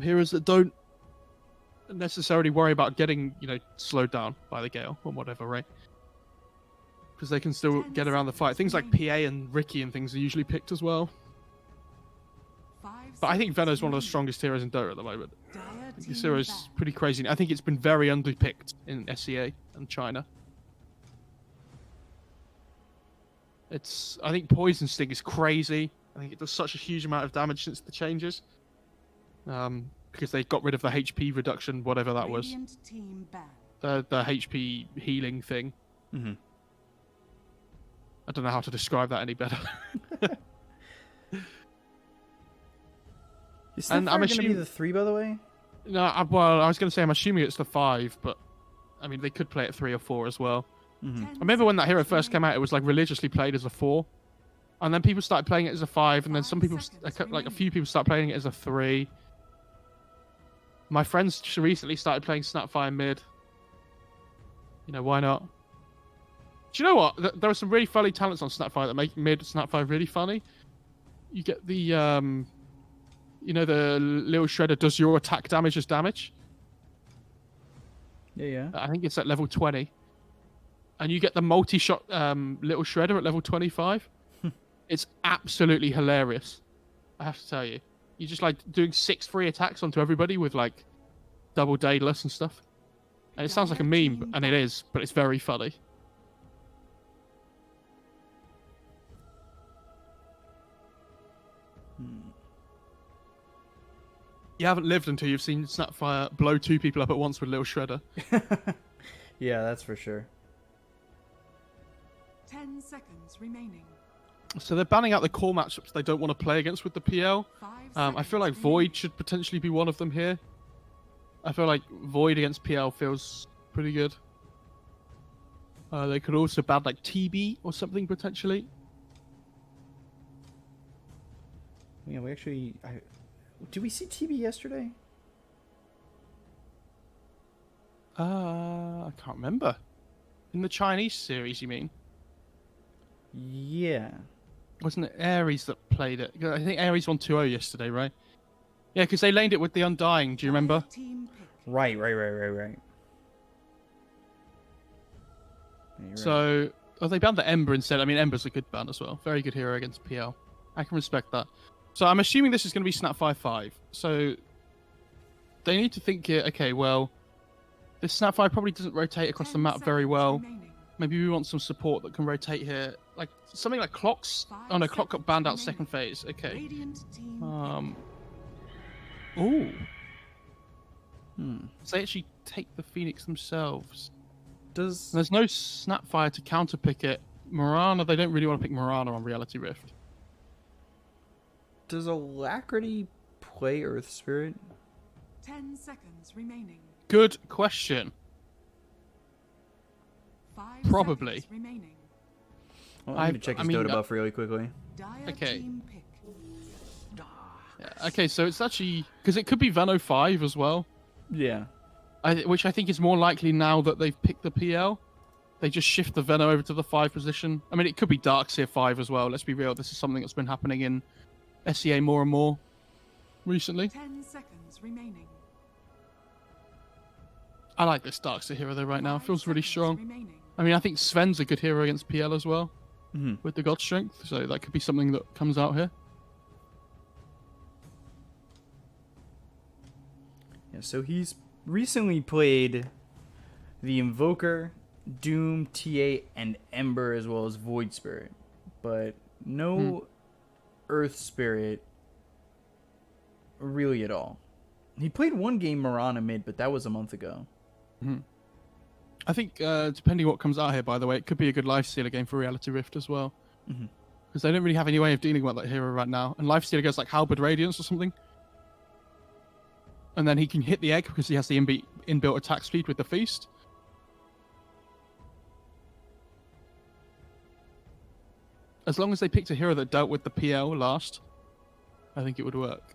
Heroes that don't necessarily worry about getting, slowed down by the gale or whatever, right? Because they can still get around the fight. Things like PA and Ricky and things are usually picked as well. But I think Venom's one of the strongest heroes in Dota at the moment. This hero is pretty crazy. I think it's been very underpicked in SEA and China. I think Poison Sting is crazy. I think it does such a huge amount of damage since the changes. Because they got rid of the HP reduction, whatever that was. The HP healing thing. Mm-hmm. I don't know how to describe that any better. Is Snapfire going to be the 3, by the way? No, well, I was going to say I'm assuming it's the 5, but I mean they could play it 3 or 4 as well. Mm-hmm. I remember when that hero first came out, it was like religiously played as a 4, and then people started playing it as a 5, and then some people, like a few people, started playing it as a 3. My friends recently started playing Snapfire mid. Why not? Do you know what? There are some really funny talents on Snapfire that make mid Snapfire really funny. You get the the little shredder does your attack damage as damage. Yeah. I think it's at level 20. And you get the multi-shot little shredder at level 25. It's absolutely hilarious. I have to tell you. You're just like doing 6 free attacks onto everybody with like double Daedalus and stuff. And it sounds like a meme, and it is, but it's very funny. You haven't lived until you've seen Snapfire blow 2 people up at once with little shredder. Yeah, that's for sure. 10 seconds remaining. So they're banning out the core matchups they don't want to play against with the PL. I feel like Void should potentially be one of them here. I feel like Void against PL feels pretty good. They could also ban like TB or something potentially. Yeah, we actually... Did we see TB yesterday? I can't remember. In the Chinese series, you mean? Yeah. Wasn't it Ares that played it? I think Ares won 2-0 yesterday, right? Yeah, because they laned it with the Undying. Do you remember? Right. Yeah, so, they banned the Ember instead. I mean, Ember's a good ban as well. Very good hero against PL. I can respect that. So I'm assuming this is going to be Snapfire 5. So they need to think here, okay, well, this Snapfire probably doesn't rotate across the map very well. Maybe we want some support that can rotate here. Like, something like Clocks. Oh no, Clock got banned out second phase. Okay. Ooh. So they actually take the Phoenix themselves. There's no Snapfire to counterpick it. Mirana, they don't really want to pick Mirana on Reality Rift. Does Alacrity play Earth Spirit? 10 seconds remaining. Good question. 5 Probably. seconds remaining. Well, I'm going to check his Dota buff really quickly. Okay. Yeah, okay, so it's actually... Because it could be Veno 5 as well. Yeah. Which I think is more likely now that they've picked the PL. They just shift the Veno over to the 5 position. I mean, it could be Darkseer 5 as well. Let's be real. This is something that's been happening in SEA more and more recently. 10 seconds remaining. I like this Darkseer hero though right now. It feels really strong. I mean, I think Sven's a good hero against PL as well. With the God Strength. So that could be something that comes out here. Yeah, so he's recently played the Invoker, Doom, TA, and Ember, as well as Void Spirit. But no Earth Spirit really at all. He played one game Mirana mid, but that was a month ago. I think, depending what comes out here, by the way, it could be a good Lifestealer game for Reality Rift as well. Because they don't really have any way of dealing with that hero right now. And Lifestealer goes like Halberd Radiance or something. And then he can hit the egg because he has the inbuilt attack speed with the Feast. As long as they picked a hero that dealt with the PL last, I think it would work.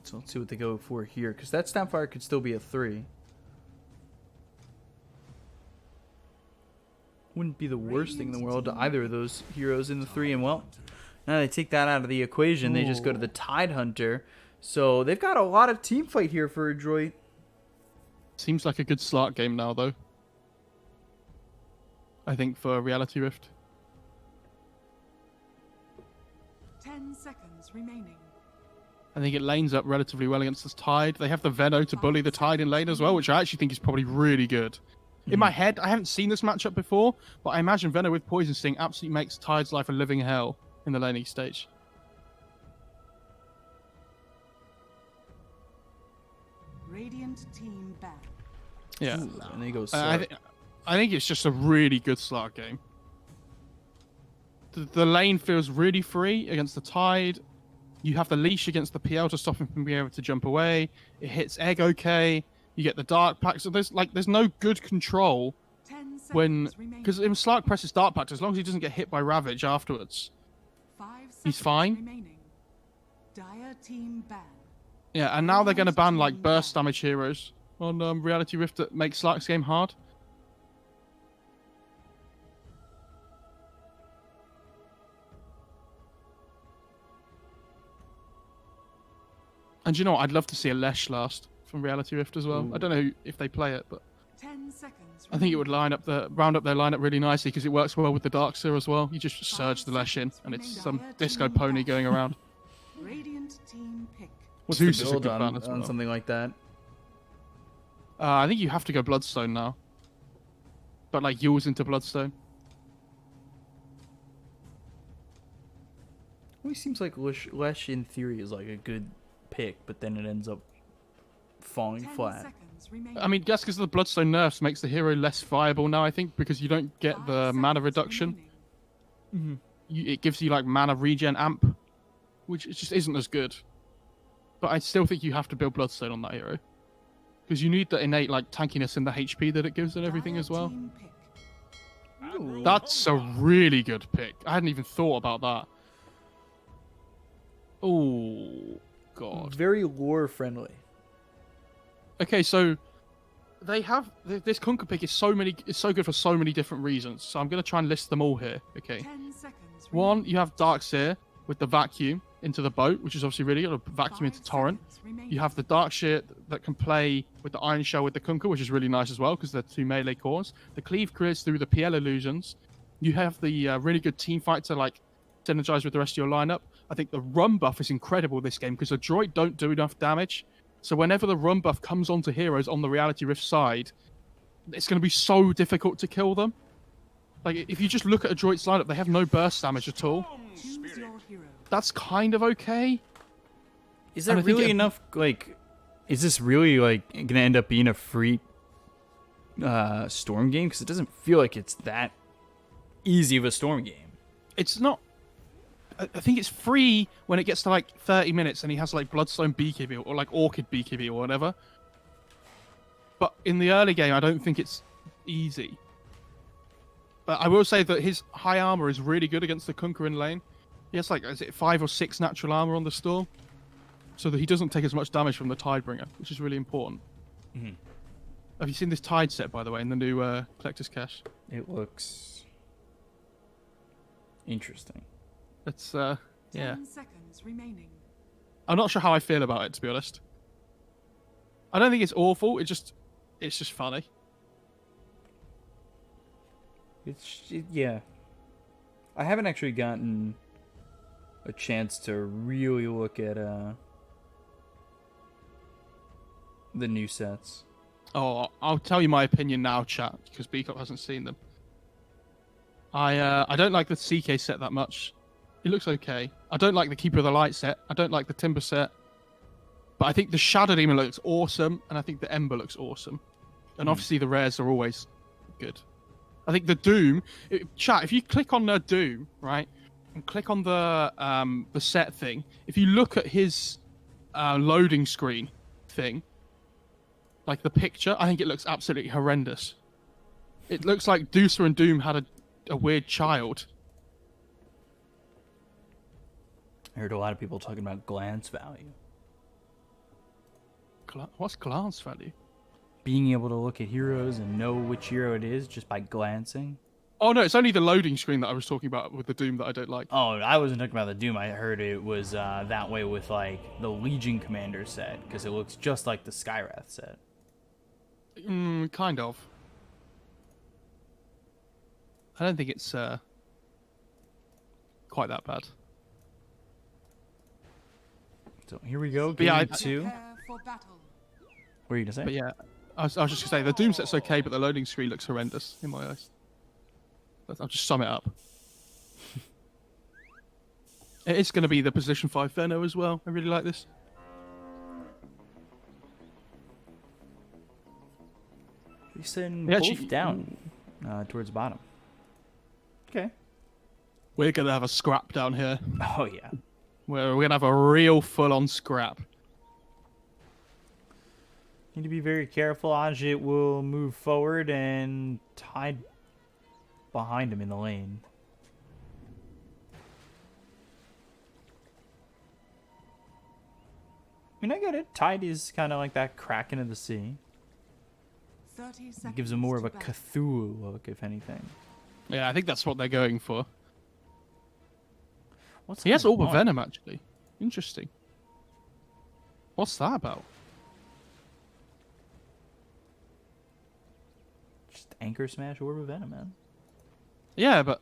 So let's see what they go for here, because that Snapfire could still be a 3. Wouldn't be the worst thing in the world to either of those heroes in the 3. And well, now they take that out of the equation. They just go to the Tide Hunter. So they've got a lot of team fight here for Adroit. Seems like a good slot game now, though. I think for Reality Rift. 10 seconds remaining. I think it lanes up relatively well against this Tide. They have the Veno to bully the Tide in lane as well, which I actually think is probably really good. In my head, I haven't seen this matchup before, but I imagine Veno with Poison Sting absolutely makes Tide's life a living hell in the laning stage. Radiant team back. Yeah. Ooh, and they go I think it's just a really good slot game. The lane feels really free against the Tide. You have the leash against the PL to stop him from being able to jump away. It hits Egg okay. You get the Dark Pact. So there's no good control 10 seconds when... remaining. Because when Slark presses Dark Pact, as long as he doesn't get hit by Ravage afterwards, 5 he's seconds fine. remaining. Dire team ban. Yeah, and now they're going to ban like burst damage heroes on Reality Rift that make Slark's game hard. And you know what? I'd love to see a Lesh last from Reality Rift as well. Ooh. I don't know if they play it, but 10 seconds. I think it would round up their lineup really nicely because it works well with the Darkseer as well. You just surge the Lesh in, and it's some disco pony going around. Radiant team pick. What's Zeus the is a build good on, ban as on well. something like that? I think you have to go Bloodstone now, but like Yule's into Bloodstone. Always seems like Lesh in theory is like a good pick, but then it ends up falling 10 flat. seconds remaining. I mean, guess because the Bloodstone nerfs makes the hero less viable now, I think, because you don't get 5 the mana seconds reduction. remaining. It gives you like mana regen amp, which just isn't as good. But I still think you have to build Bloodstone on that hero. Because you need the innate like tankiness and the HP that it gives and everything Dire as well. team pick. Ooh. That's a really good pick. I hadn't even thought about that. Oh, God. Very lore friendly. Okay, so they have this Conquer pick is so good for so many different reasons. So I'm gonna try and list them all here. Okay. 10 seconds One, remaining. you have Darkseer with the vacuum into the boat, which is obviously really good. A vacuum 5 into Torrent. seconds remaining. You have the Darkseer that can play with the Iron Shell with the Kunkka, which is really nice as well because they're 2 melee cores. The Cleave clears through the PL illusions. You have the really good team fight to like synergize with the rest of your lineup. I think the run buff is incredible this game because Adroit don't do enough damage. So whenever the run buff comes onto heroes on the Reality Rift side, it's going to be so difficult to kill them. Like if you just look at Adroit's lineup, they have no burst damage at all. Choose your hero. That's kind of okay. Is And that I think really it- enough? Like, is this really like gonna end up being a free storm game? Because it doesn't feel like it's that easy of a storm game. It's not. I think it's free when it gets to like 30 minutes and he has like Bloodstone BKB or like Orchid BKB or whatever. But in the early game, I don't think it's easy. But I will say that his high armor is really good against the Kunkka in lane. He has like, is it 5 or 6 natural armor on the Storm? So that he doesn't take as much damage from the Tidebringer, which is really important. Mhm. Have you seen this Tide set, by the way, in the new Collector's Cache? It looks interesting. It's, 10 yeah. seconds remaining. I'm not sure how I feel about it, to be honest. I don't think it's awful. It's just funny. Yeah. I haven't actually gotten a chance to really look at the new sets. Oh, I'll tell you my opinion now, chat, because Beacop hasn't seen them. I don't like the CK set that much. It looks okay. I don't like the Keeper of the Light set. I don't like the Timber set. But I think the Shadow Demon looks awesome, and I think the Ember looks awesome. And obviously the rares are always good. I think the Doom... chat, if you click on Doom, right, and click on the set thing, if you look at his loading screen thing, like the picture, I think it looks absolutely horrendous. It looks like Deucer and Doom had a weird child. I heard a lot of people talking about glance value. What's glance value? Being able to look at heroes and know which hero it is just by glancing. Oh no, it's only the loading screen that I was talking about with the Doom that I don't like. Oh, I wasn't talking about the Doom. I heard it was that way with like the Legion Commander set because it looks just like the Skywrath set. Kind of. I don't think it's quite that bad. So here we go. But yeah, Game 2. Prepare for battle. What are you gonna say? But yeah, I was just gonna say the Doom set's okay, but the loading screen looks horrendous in my eyes. I'll just sum it up. It's going to be the position 5 Venno as well. I really like this. We send Yeah, both actually- down towards the bottom. Okay. We're going to have a scrap down here. Oh yeah. We're going to have a real full-on scrap. Need to be very careful. Adroit will move forward and Tide behind him in the lane. I mean, I get it. Tide is kind of like that Kraken of the sea. 30 seconds. It gives him more of to a battle. Cthulhu look, if anything. Yeah, I think that's what they're going for. What's He has going Orb of on? Venom, actually. Interesting. What's that about? Just Anchor Smash Orb of Venom, man. Yeah, but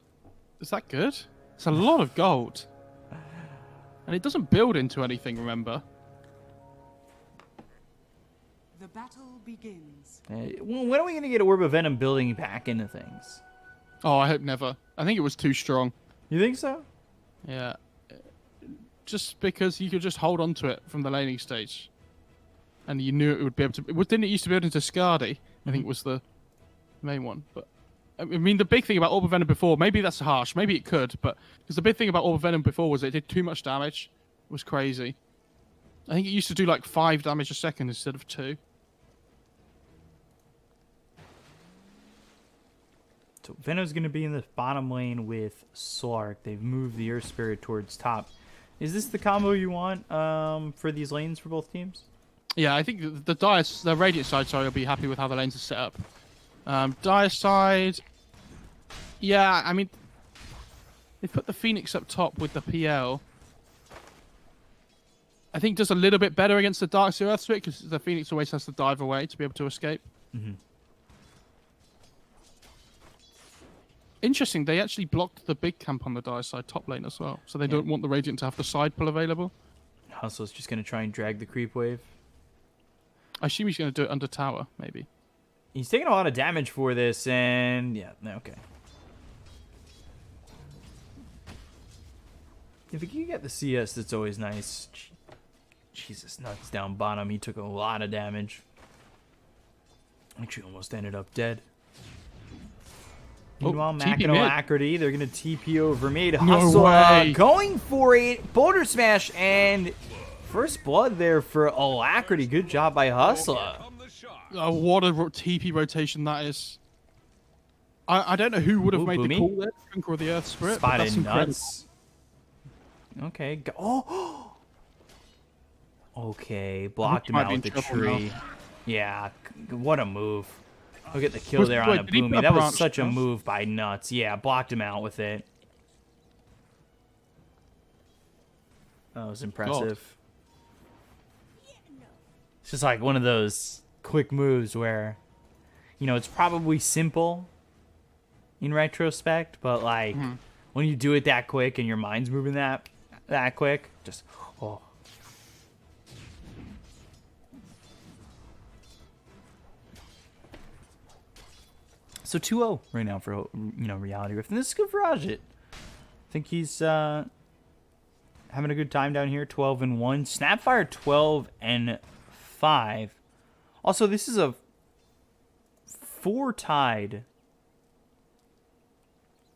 is that good? It's a lot of gold. And it doesn't build into anything, remember? The battle begins. When are we going to get Orb of Venom building back into things? Oh, I hope never. I think it was too strong. You think so? Yeah. Just because you could just hold on to it from the laning stage. And you knew it would be able to... Didn't it used to build into Skadi? I think was the main one. But I mean, the big thing about Orb of Venom before, maybe that's harsh, maybe it could, but... Because the big thing about Orb of Venom before was it did too much damage. It was crazy. I think it used to do like 5 damage a second instead of 2. So Venom's going to be in the bottom lane with Slark. They've moved the Earth Spirit towards top. Is this the combo you want for these lanes for both teams? Yeah, I think the Radiant side, sorry, will be happy with how the lanes are set up. Dire side... Yeah, I mean... They put the Phoenix up top with the PL. I think does a little bit better against the Darkseer Earthsplit because the Phoenix always has to dive away to be able to escape. Mm-hmm. Interesting, they actually blocked the big camp on the Dire side top lane as well. So they don't want the Radiant to have the side pull available. Hustle's just going to try and drag the creep wave. I assume he's going to do it under tower, maybe. He's taking a lot of damage for this, and yeah, okay. If he can get the CS, that's always nice. Jesus, nuts down bottom. He took a lot of damage. Actually, almost ended up dead. Meanwhile, Mac TP and mid. Alacrity, they're going to TP over mid. No Hustle way. going for it. Boulder Smash and first blood there for Alacrity. Good job by Hustler. What a TP rotation that is. I don't know who would have Ooh, made Boomy. the call there, Trunk or the Earth Spirit, but that's Spotted incredible. nuts. Okay. Oh. Okay. Blocked him might out be with the in trouble now. tree. Yeah. What a move. Look at the kill Was- there wait, on a did he put Boomy. a That was branch such a down? move by Nuts. Yeah. Blocked him out with it. That was impressive. It's just like one of those quick moves where, you know, it's probably simple in retrospect, but like when you do it that quick and your mind's moving that quick, just oh. So 2-0 right now for Reality Rift, and this is good for Ajit. I think he's having a good time down here. 12-1, Snapfire 12-5. Also, this is a 4-tied.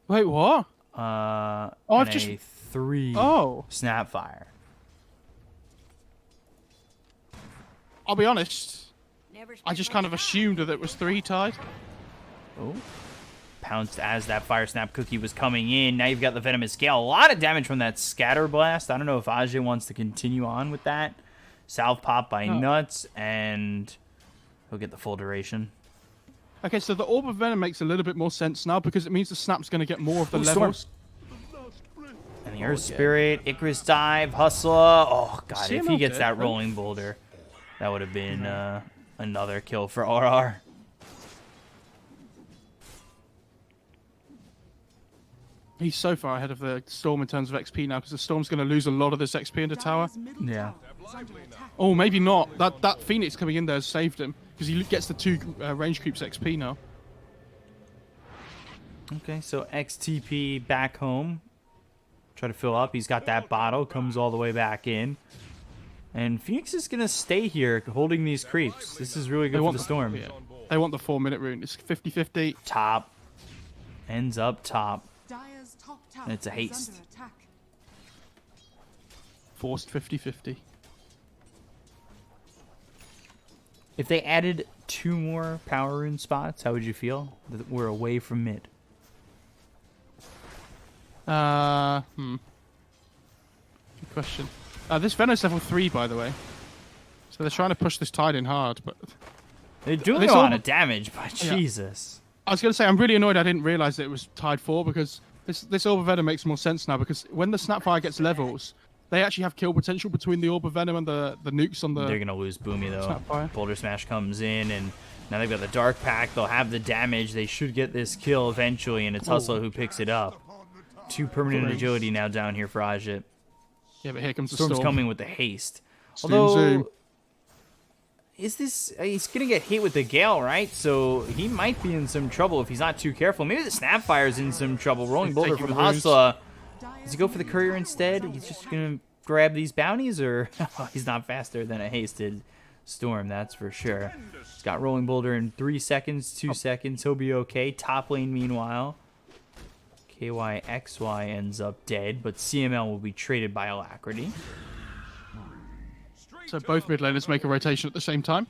Wait, what? And I've a just- 3 Oh, Snapfire. I'll be honest. I just kind of assumed that it was 3 tied. Oh. Pounced as that Fire Snap cookie was coming in. Now you've got the Venomous Scale. A lot of damage from that Scatter Blast. I don't know if Ajay wants to continue on with that. Salve pop by Oh. Nuts, and he'll get the full duration. Okay, so the Orb of Venom makes a little bit more sense now because it means the Snap's going to get more of the Ooh, Storm. levels. And the Earth Spirit, Icarus Dive, Hustler. Oh, God, if he CML gets dead, that right? Rolling Boulder, that would have been another kill for RR. He's so far ahead of the Storm in terms of XP now because the Storm's going to lose a lot of this XP in the tower. Dire's middle Yeah. tower is under attack. Oh, maybe not. That Phoenix coming in there has saved him because he gets the 2 range creeps XP now. Okay, so XTP back home. Try to fill up. He's got that bottle. Comes all the way back in. And Phoenix is going to stay here holding these creeps. This is really good for the Storm. Yeah. They want the 4-minute rune. It's 50-50. Top. Ends up top. Dire's top tower And it's a is haste. under attack. Forced 50-50. If they added 2 more power rune spots, how would you feel? That we're away from mid. Good question. This Venom's level 3, by the way. So they're trying to push this Tide in hard, but... They're doing This a lot all- of damage, but Yeah. Jesus. I was going to say, I'm really annoyed I didn't realize that it was Tide 4 because this Orb of Venom makes more sense now because when the Snapfire gets levels, they actually have kill potential between the Orb of Venom and the nukes on the... They're going to lose Boomy, though. Snapfire. Boulder Smash comes in, and now they've got the Dark Pack. They'll have the damage. They should get this kill eventually, and it's Hustler who picks it up. 2 permanent Great. agility now down here for Ajit. Yeah, but here comes the Storm's Storm. coming with the haste. Zoom, Although, zoom. is this... he's going to get hit with the Gale, right? So he might be in some trouble if he's not too careful. Maybe the Snapfire's in some trouble. Rolling He's Boulder taking from the wounds. Hustler. Dire's Does he go for the Courier instead? He's just going to grab these bounties, or he's not faster than a hasted Storm, that's for sure. He's got Rolling Boulder in 3 seconds, 2 seconds. He'll be okay. Top lane, meanwhile. KYXY ends up dead, but CML will be traded by Alacrity. So both mid laners make a rotation at the same time.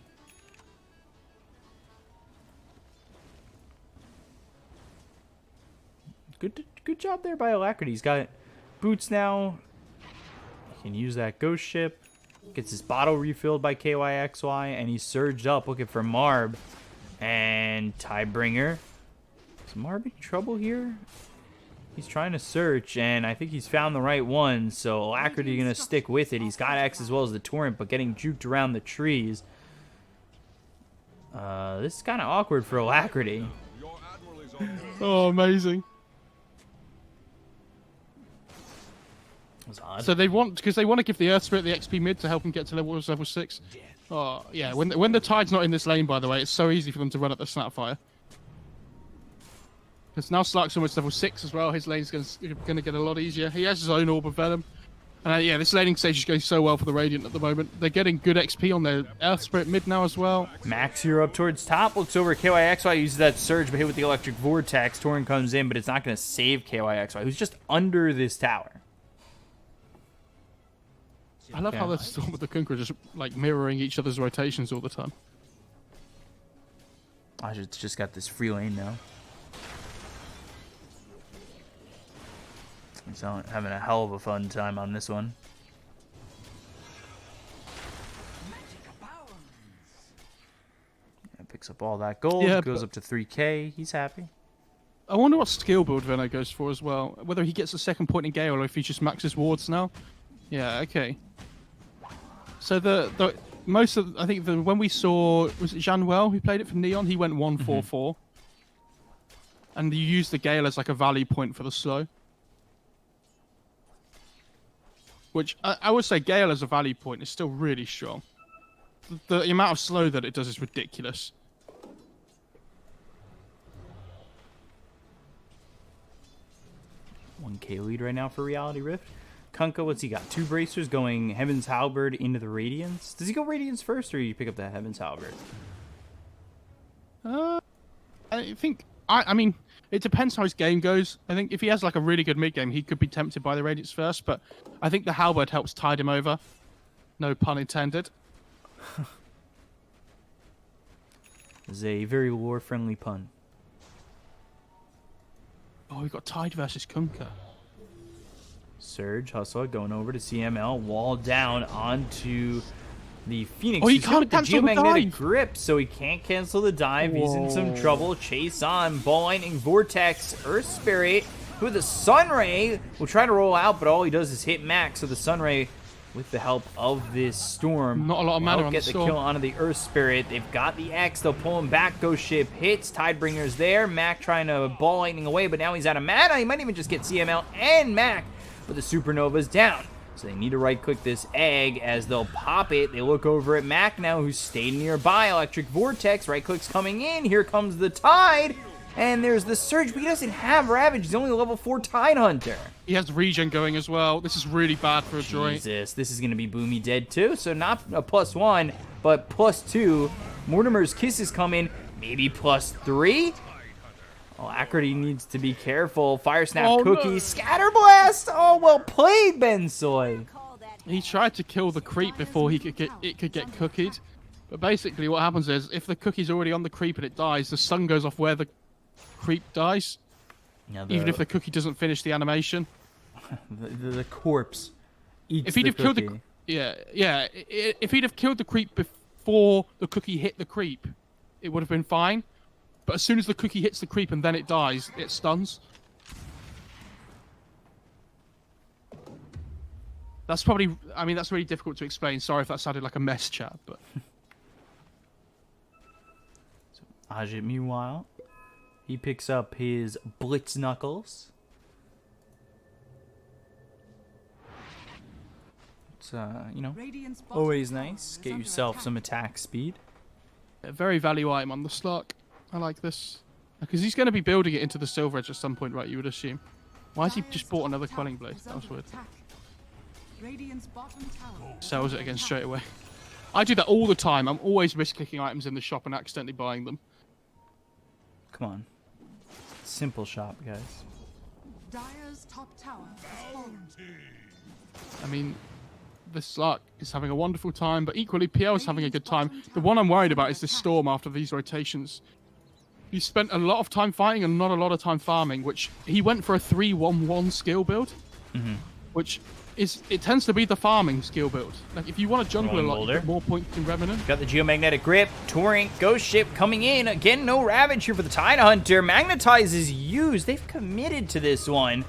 Good job there by Alacrity. He's got boots now. He can use that ghost ship. Gets his bottle refilled by KYXY, and he's surged up looking for Marb and Tidebringer. Is Marb in trouble here? He's trying to search, and I think he's found the right one, so Alacrity going to stick with it. He's got X as well as the Torrent, but getting juked around the trees. This is kind of awkward for Alacrity. Oh, amazing. That's odd. So they want because they want to give the Earth Spirit the XP mid to help him get to level 6. Oh yeah, when the Tide's not in this lane, by the way, it's so easy for them to run at the Snapfire. Because now Slark's almost level 6 as well. His lane's going to get a lot easier. He has his own Orb of Venom. And yeah, this laning stage is going so well for the Radiant at the moment. They're getting good XP on their Earth Spirit mid now as well. Max here up towards top. Looks over KYXY. Uses that surge, but hit with the electric vortex. Torrent comes in, but it's not going to save KYXY, who's just under this tower. I love how the Storm with the Kunkka are just like mirroring each other's rotations all the time. Ajit's just got this free lane now. He's having a hell of a fun time on this one. And picks up all that gold. Yeah, Goes but- up to 3K. He's happy. I wonder what skill build Venno goes for as well. Whether he gets a second point in Gale or if he just maxes wards now. Yeah, okay. So the most of I think when we saw was it Janwell who played it for Neon, he went 1-4-4. And you use the Gale as like a value point for the slow. Which I would say Gale as a value point is still really strong. The amount of slow that it does is ridiculous. $1K lead right now for Reality Rift. Kunkka, what's he got? 2 bracers going Heaven's Halberd into the Radiance. Does he go Radiance first, or do you pick up that Heaven's Halberd? I think I mean it depends how his game goes. I think if he has like a really good mid game, he could be tempted by the Radiance first, but I think the Halberd helps tide him over. No pun intended. This is a very lore-friendly pun. Oh, we got Tide versus Kunkka. Surge, Hustler going over to CML. Wall down onto The Phoenix Oh, he is hit can't with the cancel the geomagnetic dive. grip, so he can't cancel the dive. He's in some Whoa. trouble. Chase on. Ball Lightning Vortex. Earth Spirit with a Sunray will try to roll out, but all he does is hit Max. So the Sunray, with the help of this Storm, Not a lot of will mana help on get the the Storm. kill onto the Earth Spirit. They've got the X. They'll pull him back. Ghost Ship hits. Tidebringer's there. Mac trying to Ball Lightning away, but now he's out of mana. He might even just get CML and Mac, but the Supernova's down. So they need to right-click this egg as they'll pop it. They look over at Mac now, who's stayed nearby. Electric Vortex, right-click's coming in. Here comes the Tide, and there's the Surge, but he doesn't have Ravage. He's only a level 4 Tide Hunter. He has regen going as well. This is really bad for Adroit. Jesus, this is going to be Boomy dead too. So not a +1, but +2. Mortimer's Kiss is coming, maybe +3. Oh, Acrity needs to be careful. Fire Snap Oh, Cookie, no. Scatterblast. Oh, well played, Ben Soy. He tried to kill the creep before it could get cookied. But basically what happens is, if the cookie's already on the creep and it dies, the sun goes off where the creep dies. Now Even if the cookie doesn't finish the animation. the corpse eats If he'd the have killed cookie. if he'd have killed the creep before the cookie hit the creep, it would have been fine. But as soon as the cookie hits the creep and then it dies, it stuns. That's probably, I mean, that's really difficult to explain. Sorry if that sounded like a mess chat, but... Ajit, meanwhile, he picks up his Blitz Knuckles. It's, you know, Radiant's bottom always tower nice. is Get under yourself attack. some attack speed. A very value item on the Slug. I like this. Because he's going to be building it into the Silver Edge at some point, right, you would assume. Why has he Dire's just bought top another tower Quelling Blade? is That was under weird. attack. Radiant's bottom tower is Sells it under again attack. straight away. I do that all the time. I'm always misclicking items in the shop and accidentally buying them. Come on. Simple shop, guys. Dire's top tower is fallen. I mean, the Slug is having a wonderful time, but equally PL is having a good time. The one I'm worried about is this Storm after these rotations. He spent a lot of time fighting and not a lot of time farming, which he went for a 3-1-1 skill build, which is, it tends to be the farming skill build. Like, if you want to jungle Rolling a lot, boulder. you get more points in Revenant. Got the Geomagnetic Grip, Touring, Ghost Ship coming in. Again, no Ravage here for the Tide Hunter. Magnetize is used. They've committed to this one.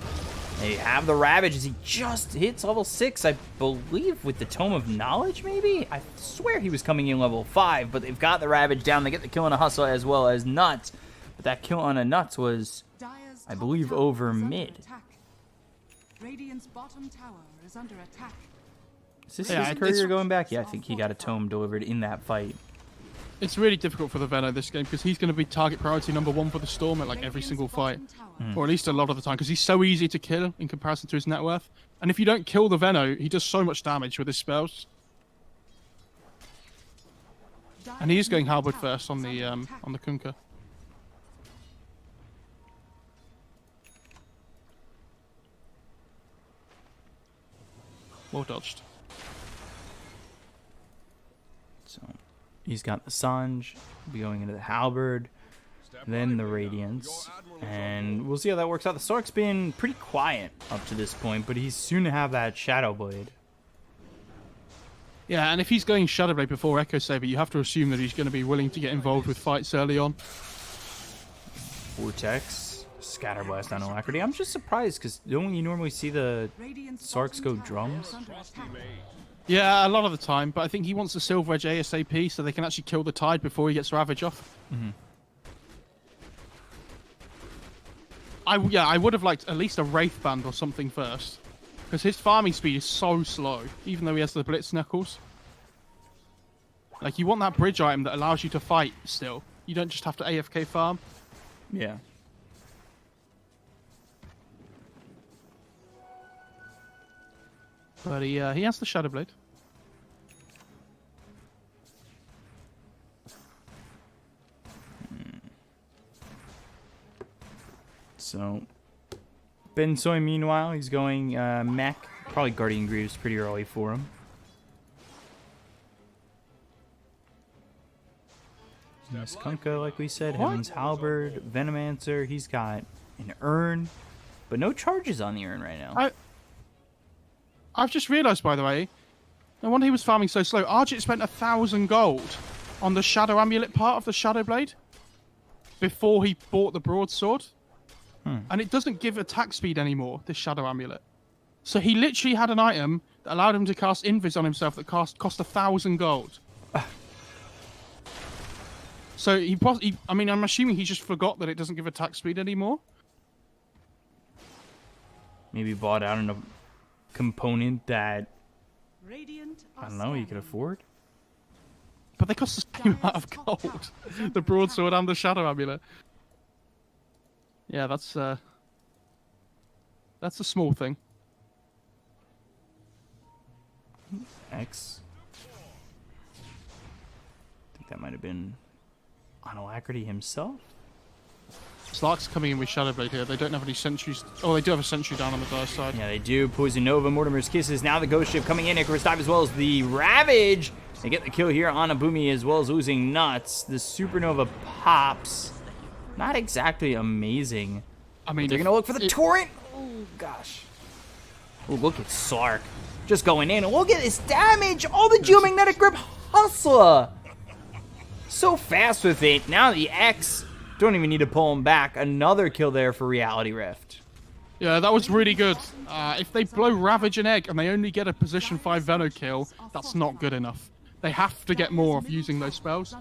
They have the Ravage as he just hits level 6, I believe, with the Tome of Knowledge, maybe? I swear he was coming in level 5, but they've got the Ravage down. They get the kill on a Hustle as well as Nuts. But that kill on a Nuts was, Dire's I top believe, tower over is under mid. attack. Radiant's bottom tower is under attack. Is this Yeah, his it's- courier going back? Yeah, I think he got a Tome delivered in that fight. It's really difficult for the Venom this game because he's going to be target priority #1 for the Storm at like every single fight. Or at least a lot of the time, because he's so easy to kill in comparison to his net worth. And if you don't kill the Veno, he does so much damage with his spells. And he is going Halberd first on the Kunkka. Well dodged. So he's got the Sanj, be going into the Halberd, then the Radiance, and we'll see how that works out. The Sark's been pretty quiet up to this point, but he's soon to have that Shadow Blade. Yeah, and if he's going Shadow Blade before Echo Saber, you have to assume that he's going to be willing to get involved with fights early on. Vortex, Scatterblast on Alacrity. I'm just surprised because don't you normally see the Sarks go drums? Yeah, a lot of the time, but I think he wants the Silver Edge ASAP so they can actually kill the Tide before he gets Ravage off. I would have liked at least a Wraith Band or something first. Because his farming speed is so slow, even though he has the Blitz Knuckles. Like, you want that bridge item that allows you to fight still. You don't just have to AFK farm. Yeah. But he has the Shadow Blade. So Ben Soy, meanwhile, he's going mech. Probably Guardian Greaves pretty early for him. Nice Kunkka, like we said. Heaven's Halberd, Venomancer. He's got an urn, but no charges on the urn right now. I've just realised, by the way, No wonder he was farming so slow. Arjit spent 1,000 gold on the Shadow Amulet part of the Shadow Blade before he bought the Broadsword. And it doesn't give attack speed anymore, this Shadow Amulet. So he literally had an item that allowed him to cast Invis on himself that cost 1,000 gold. So I mean, I'm assuming he just forgot that it doesn't give attack speed anymore. Maybe bought out a component that, Radiant I don't know, he could afford. But they cost the same amount of gold. The Broadsword and the Shadow Amulet. Yeah, that's a small thing. X. I think that might have been Alacrity himself. Slark's coming in with Shadowblade here. They don't have any sentries. Oh, they do have a sentry down on the dire side. Yeah, they do. Poison Nova, Mortimer's Kisses. Now the Ghost Ship coming in. Icarus Dive as well as the Ravage. They get the kill here on Abumi as well as losing Nuts. The Supernova pops. Not exactly amazing. I mean, they're going to look for the Torrent. Oh, gosh. Oh, look at Slark. Just going in. And look at this damage. All the Geomagnetic Grip Hustler. So fast with it. Now the X. Don't even need to pull him back. Another kill there for Reality Rift. Yeah, that was really good. If they blow Ravage and Egg and they only get a position 5 Veno kill, that's not good enough. They have to get more of using those spells.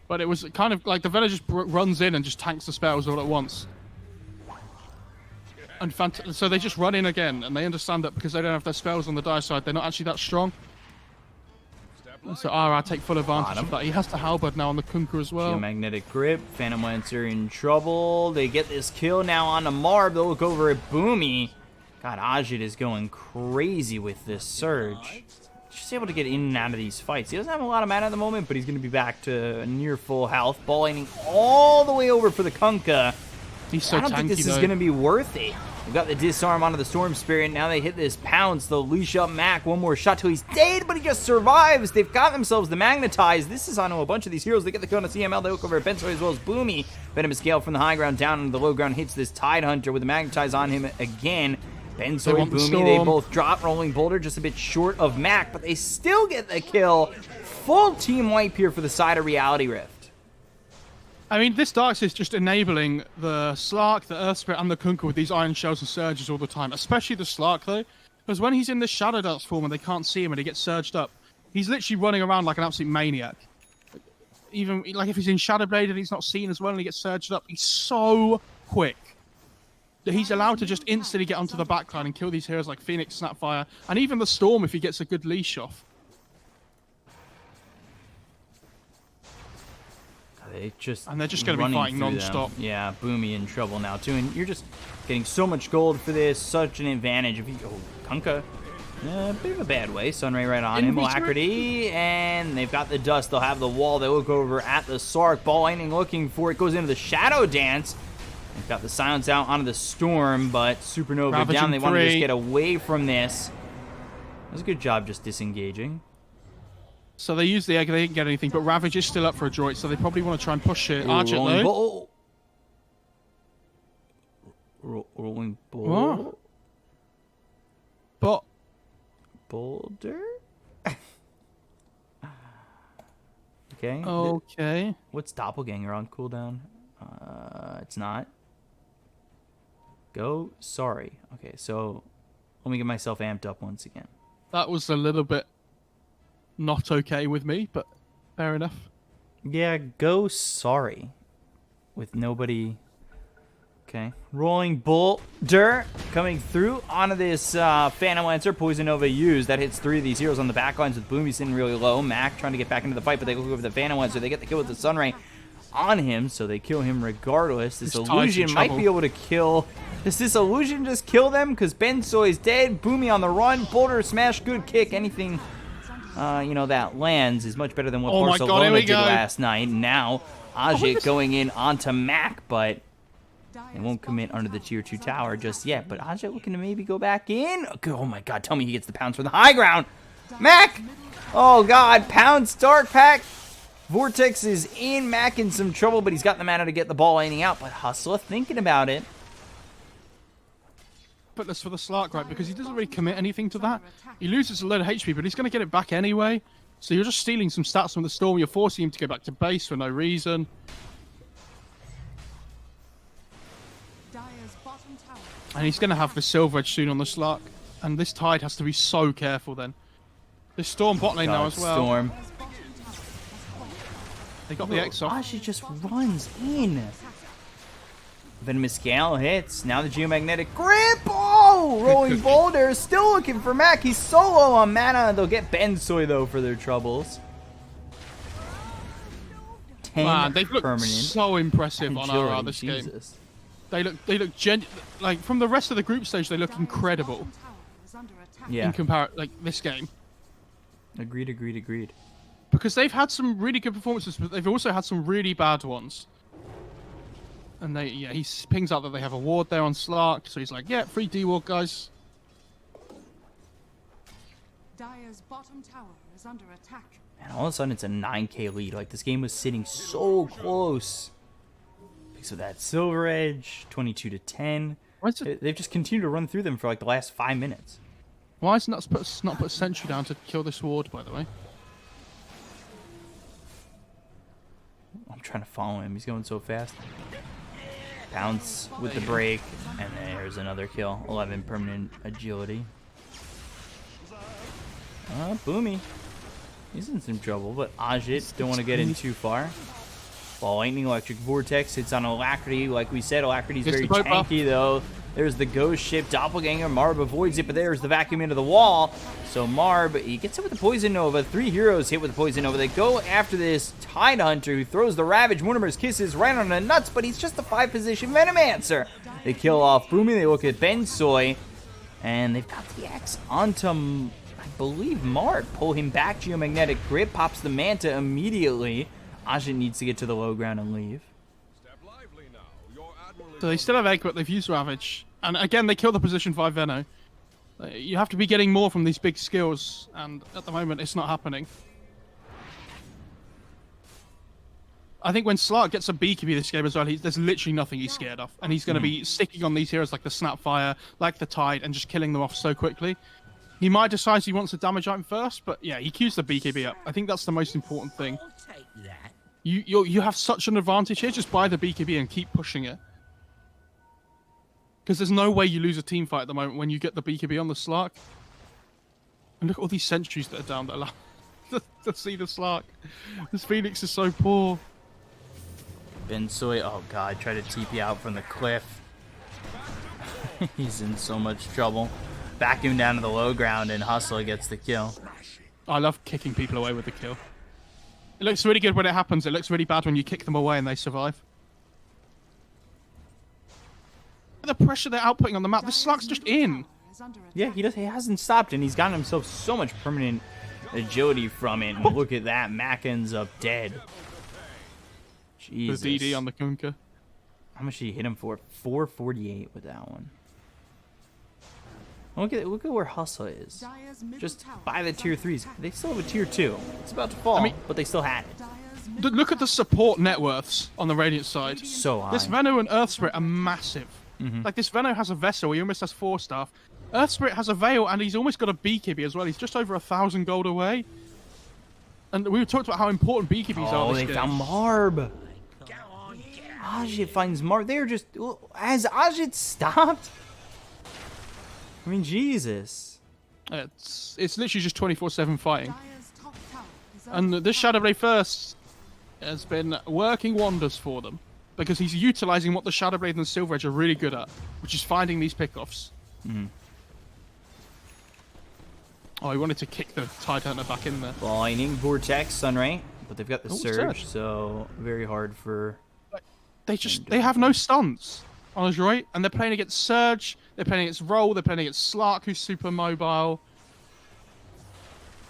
But it was kind of like the Veno just runs in and just tanks the spells all at once. And so they just run in again, and they understand that because they don't have their spells on the dire side, they're not actually that strong. So Ara take full advantage of that. He has the Halberd now on the Kunkka as well. Geomagnetic Grip. Phantom Lancer in trouble. They get this kill now on the Marb. They'll look over at Boomy. God, Ajit is going crazy with this Surge. Just able to get in and out of these fights. He doesn't have a lot of mana at the moment, but he's going to be back to near full health. Ball aiming all the way over for the Kunkka. He's so tanky, I don't think this is going to be worth it. We've got the disarm onto the Storm Spirit. Now they hit this pounce. They'll leash up Mac. One more shot till he's dead, but he just survives. They've got themselves the Magnetize. This is onto a bunch of these heroes. They get the kill on CML. They look over at Bensoy as well as Boomy. Venomous Gale from the high ground down into the low ground. Hits this Tide Hunter with the Magnetize on him again. Bensoy, Boomy, they both drop. Rolling Boulder just a bit short of Mac, but they still get the kill. Full team wipe here for the side of Reality Rift. I mean, this Darks is just enabling the Slark, the Earth Spirit, and the Kunkka with these Iron Shells and Surges all the time. Especially the Slark, though. Because when he's in this Shadow Dance form and they can't see him and he gets surged up, he's literally running around like an absolute maniac. Even like if he's in Shadow Blade and he's not seen as well and he gets surged up, he's so quick that he's allowed to just instantly get onto the backline and kill these heroes like Phoenix, Snapfire, and even the Storm if he gets a good leash off. They're just going to be fighting non-stop. Yeah, Boomy in trouble now too, and you're just getting so much gold for this, such an advantage. If you Kunkka, a bit of a bad way. Sunray right on him, Alacrity, and they've got the dust. They'll have the wall. They look over at the Sark. Ball Lightning looking for it. Goes into the Shadow Dance. They've got the silence out onto the Storm, but Supernova Ravaging down. They want to just 3. get away from this. That was a good job just disengaging. So they use the egg, they didn't get anything, but Ravage is still up for Adroit, so they probably want to try and push it. Argent, though. Rolling Boulder. But Boulder? Okay. Okay. What's Doppelganger on cooldown? It's not. Go. Sorry. Okay, so let me get myself amped up once again. That was a little bit not okay with me, but fair enough. Yeah, go sorry. With nobody. Okay. Rolling Boulder coming through onto this Phantom Lancer. Poison Nova used. That hits 3 of these heroes on the back lines with Boomy sitting really low. Mac trying to get back into the fight, but they look over the Phantom Lancer. They get the kill with the Sunray on him, so they kill him regardless. This illusion might be able to kill. Does this illusion just kill them? Because Bensoy's dead. Boomy on the run. Boulder smash. Good kick. Anything that lands is much better than what Barcelona did last night. Now, Ajit going in onto Mac, but they won't commit under the tier 2 tower just yet. But Ajit looking to maybe go back in. Oh my god, tell me he gets the pounce from the high ground. Mac! Oh god, pounce, Dark Pack. Vortex is in. Mac in some trouble, but he's got the mana to get the ball aiming out. But Hustler thinking about it. effortless for the Slark, right? Because he doesn't really commit anything to that. He loses a load of HP, but he's going to get it back anyway. So you're just stealing some stats from the Storm. You're forcing him to go back to base for no reason. And he's going to have the Silver Edge soon on the Slark. And this Tide has to be so careful then. This Storm bot lane now as well. Storm. They got the X off. Ashe just runs in. Venomous Scale hits. Now the Geomagnetic Grip. Oh! Rolling Boulder. Still looking for Mac. He's solo on mana. They'll get Bensoy, though, for their troubles. 10 Man, they've looked permanent. so impressive on Agility, RR this game. Jesus. They look like from the rest of the group stage, they look incredible. Yeah. In compare like this game. Agreed. Because they've had some really good performances, but they've also had some really bad ones. And he pings out that they have a ward there on Slark, so he's like, yeah, free D-ward, guys. Dire's bottom tower is under attack. And all of a sudden, it's a 9k lead. Like, this game was sitting so close. Picks with that Silver Edge, 22 to 10. They've just continued to run through them for like the last 5 minutes. Why is not put a sentry down to kill this ward, by the way? I'm trying to follow him. He's going so fast. Bounce with the break, and there's another kill. 11 permanent agility. Boomy. He's in some trouble, but Ajit don't want to get in too far. Ball Lightning, Electric Vortex hits on Alacrity. Like we said, Alacrity's very tanky, though. There's the Ghost Ship. Doppelganger. Marb avoids it, but there's the vacuum into the wall. So Marb, he gets hit with the Poison Nova. 3 heroes hit with the Poison Nova. They go after this Tide Hunter who throws the Ravage. Mortimer's Kisses right on the nuts, but he's just a 5-position Venomancer. They kill off Boomy. They look at Bensoy, and they've got the X onto, I believe, Marb. Pull him back. Geomagnetic Grip pops the Manta immediately. Ajit needs to get to the low ground and leave. So they still have egg, but they've used Ravage. And again, they kill the position 5 Veno. You have to be getting more from these big skills, and at the moment, it's not happening. I think when Slark gets a BKB this game as well, there's literally nothing he's scared of. And he's going to be sticking on these heroes like the Snapfire, like the Tide, and just killing them off so quickly. He might decide he wants to damage item first, but yeah, he queues the BKB up. I think that's the most important thing. You have such an advantage here. Just buy the BKB and keep pushing it. Because there's no way you lose a team fight at the moment when you get the BKB on the Slark. And look at all these sentries that are down there to see the Slark. This Phoenix is so poor. Bensoy, oh god, try to TP out from the cliff. He's in so much trouble. Vacuum down to the low ground, and Hustle gets the kill. I love kicking people away with the kill. It looks really good when it happens. It looks really bad when you kick them away and they survive. The pressure they're outputting on the map, this Slark's just in. Yeah, he hasn't stopped, and he's gotten himself so much permanent agility from it. And look at that, Mac ends up dead. Jesus. The DD on the Kunkka. How much did he hit him for? 448 with that one. Look at where Hustle is. Just by the tier 3s. They still have a tier 2. It's about to fall, but they still had it. Look at the support net worths on the Radiant side. So high. This Veno and Earth Spirit are massive. Like, this Veno has a Vessel, he almost has 4 staff. Earth Spirit has a Veil, and he's almost got a BKB as well. He's just over 1,000 gold away. And we talked about how important BKBs are this game. They found Marb. Ajit finds Marb. They're just... Has Ajit stopped? I mean, Jesus. It's literally just 24/7 fighting. And this Shadowblade First has been working wonders for them. Because he's utilizing what the Shadowblade and the Silver Edge are really good at, which is finding these pickoffs. Oh, he wanted to kick the Tide Hunter back in there. Lightning, Vortex, Sunray, but they've got the Surge, so very hard for... They have no stuns on Adroit, and they're playing against Surge, they're playing against Roll, they're playing against Slark, who's super mobile.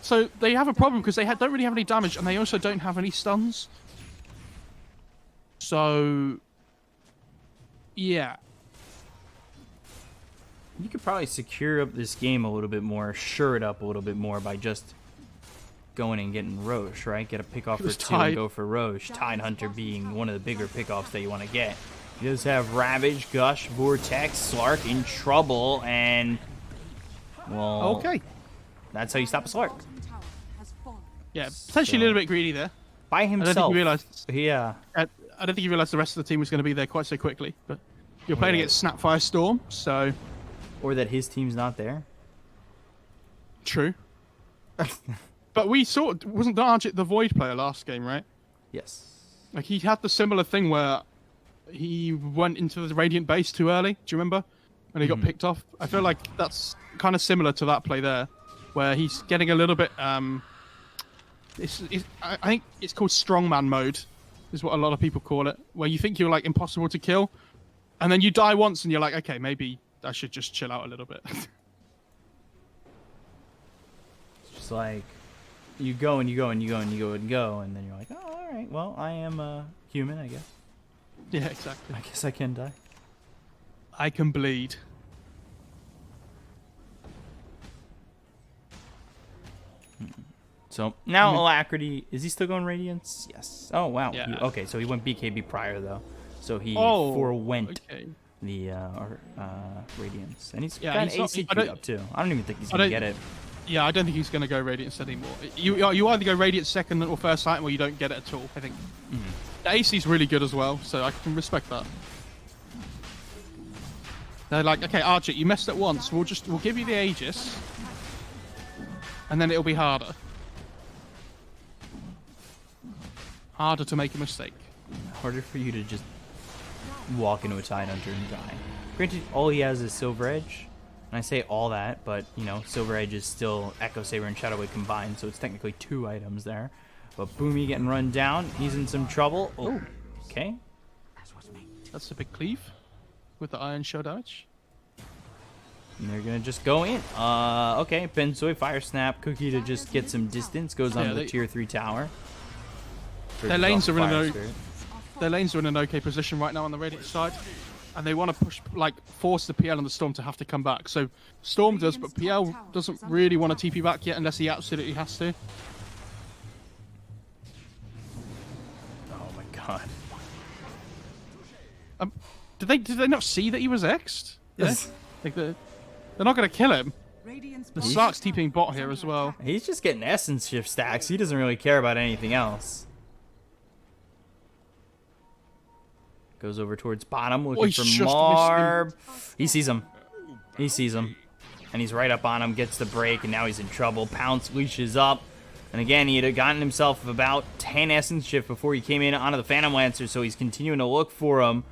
So they have a problem because they don't really have any damage, and they also don't have any stuns. So, yeah. You could probably secure up this game a little bit more, shore it up a little bit more by just going and getting Roche, right? Get a pick off for 2 and go for Roche. Tide Hunter being one of the bigger pickoffs that you want to get. He does have Ravage, Gush, Vortex, Slark in trouble, and well, Okay. that's how you stop a Slark. Bottom tower has fallen. Yeah, potentially a little bit greedy there. By I don't himself. think he realized. Yeah. I don't think he realized the rest of the team was going to be there quite so quickly. But you're playing against Snapfire Storm, so Or that his team's not there. true. But we saw, wasn't Arjit the Void player last game, right? Yes. Like he had the similar thing where he went into the Radiant base too early. Do you remember? And he got picked off. I feel like that's kind of similar to that play there, where he's getting a little bit. I think it's called strongman mode, is what a lot of people call it, where you think you're like impossible to kill, and then you die once, and you're like, okay, maybe I should just chill out a little bit. It's just like you go and you go and you go and you go and go, and then you're like, oh, all right, well, I am human, I guess. Yeah, exactly. I guess I can die. I can bleed. So now Alacrity, is he still going Radiance? Yes. Oh wow. Yeah. Okay, so he went BKB prior though, so he Oh, forewent okay. the Radiance, and he's Yeah, got he's not- AC I don't- up too. I don't even think he's I gonna don't- get it. Yeah, I don't think he's going to go Radiance anymore. You either go Radiant second or first item, or you don't get it at all. I think the AC's really good as well, so I can respect that. They're like, okay, Archie, you messed it once. We'll give you the Aegis, and then it'll be harder. Harder to make a mistake. Harder for you to just walk into a Tidehunter and die. Granted, all he has is Silver Edge. And I say all that, but, you know, Silver Edge is still Echo Saber and Shadow Blade combined, so it's technically 2 items there. But Boomy getting run down. He's in some trouble. Oh, okay. That's a big cleave with the Iron Shell damage. And they're going to just go in. Okay, Benzoy, Fire Snap, Cookie to just get some distance. Goes on Yeah, to the they- tier 3 tower. Their lanes are in Fire a Spirit. their lanes are in an okay position right now on the Radiant side, and they want to push, like, force the PL and the Storm to have to come back. So Storm does, but PL doesn't really want to TP back yet unless he absolutely has to. Oh my god. Did they not see that he was X'd? Yeah. Like they're not going to kill him. Radiant's The bottom Sark's tower TPing bot is here under as well. attack. He's just getting essence shift stacks. He doesn't really care about anything else. Goes over towards bottom, looking he's for just missed him. Marb. He sees him. He sees him. And he's right up on him, gets the break, and now he's in trouble. Pounce leashes up. And again, he had gotten himself about 10 essence shift before he came in onto the Phantom Lancer, so he's continuing to look for him.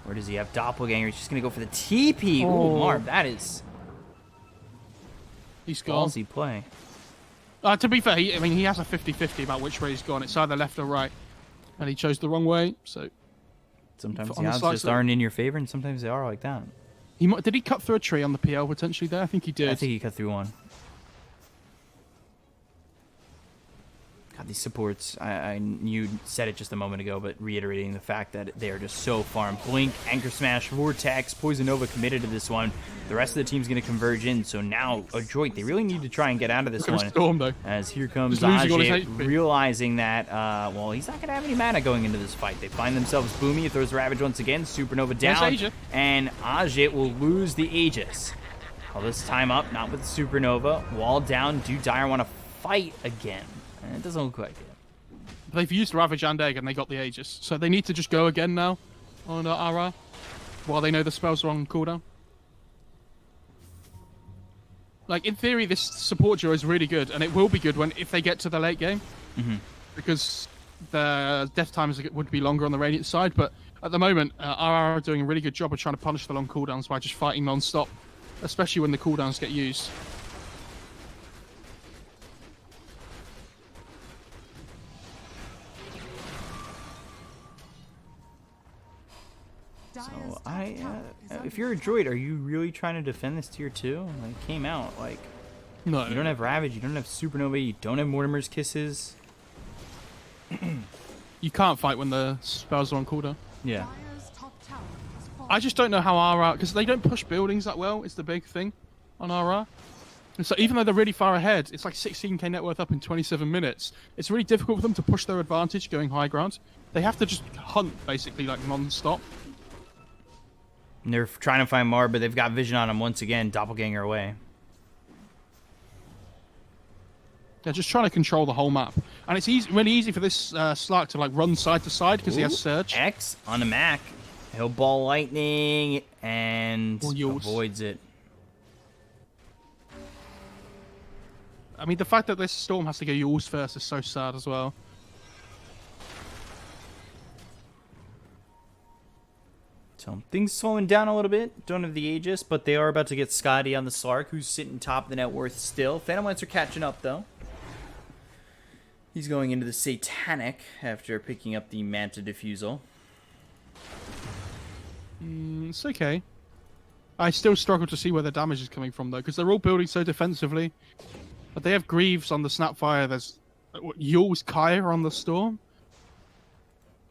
Where does he have Doppelganger? He's just going to go for the TP. Ooh, Oh. Marb, that is He's gone. ballsy play. To be fair, he has a 50-50 about which way he's gone. It's either left or right, and he chose the wrong way. So Sometimes On the the odds slice just of- aren't in your favor, and sometimes they are like that. did he cut through a tree on the PL potentially there? I think he did. I think he cut through one. God, these supports, you said it just a moment ago, but reiterating the fact that they are just so farm. Blink, Anchor Smash, Vortex, Poison Nova committed to this one. The rest of the team's going to converge in, so now Adroit, they really need to try and get out of this Look at one. Storm though. As here comes Just losing all his Ajay, HP. realizing that, well, he's not going to have any mana going into this fight. They find themselves Boomy, he throws Ravage once again, Supernova down, Aegis. and Ajay will lose the Aegis. All this time up, not with the Supernova. Wall down, do Dire want to fight again? And it doesn't look like it. They've used Ravage and Egg and they got the Aegis, so they need to just go again now on RR while they know the spells are on cooldown. Like, in theory, this support duo is really good, and it will be good if they get to the late game, because the death times would be longer on the Radiant side. But at the moment, RR are doing a really good job of trying to punish the long cooldowns by just fighting non-stop, especially when the cooldowns get used. Dire's So top tower is if under you're a attack. droid, are you really trying to defend this tier 2? Like, it came out, like, No, you don't have Ravage, you don't have Supernova, you don't have Mortimer's Kisses. you can't fight when the spells are on cooldown. Dire's Yeah. top tower has fallen. I just don't know how RR, because they don't push buildings that well. It's the big thing on RR. And so even though they're really far ahead, it's like 16k net worth up in 27 minutes. It's really difficult for them to push their advantage going high ground. They have to just hunt basically like non-stop. And they're trying to find Marb, but they've got vision on him once again. Doppelganger away. They're just trying to control the whole map. And it's really easy for this Slark to like run side to side because he has Surge. X on the Mac. He'll ball lightning and avoids it. I mean, the fact that this Storm has to go Yules first is so sad as well. So things slowing down a little bit. Don't have the Aegis, but they are about to get Scotty on the Slark, who's sitting top of the net worth still. Phantom Lancer catching up, though. He's going into the Satanic after picking up the Manta Diffusal. It's okay. I still struggle to see where the damage is coming from, though, because they're all building so defensively. But they have Greaves on the Snapfire. There's Yules Kaya on the Storm.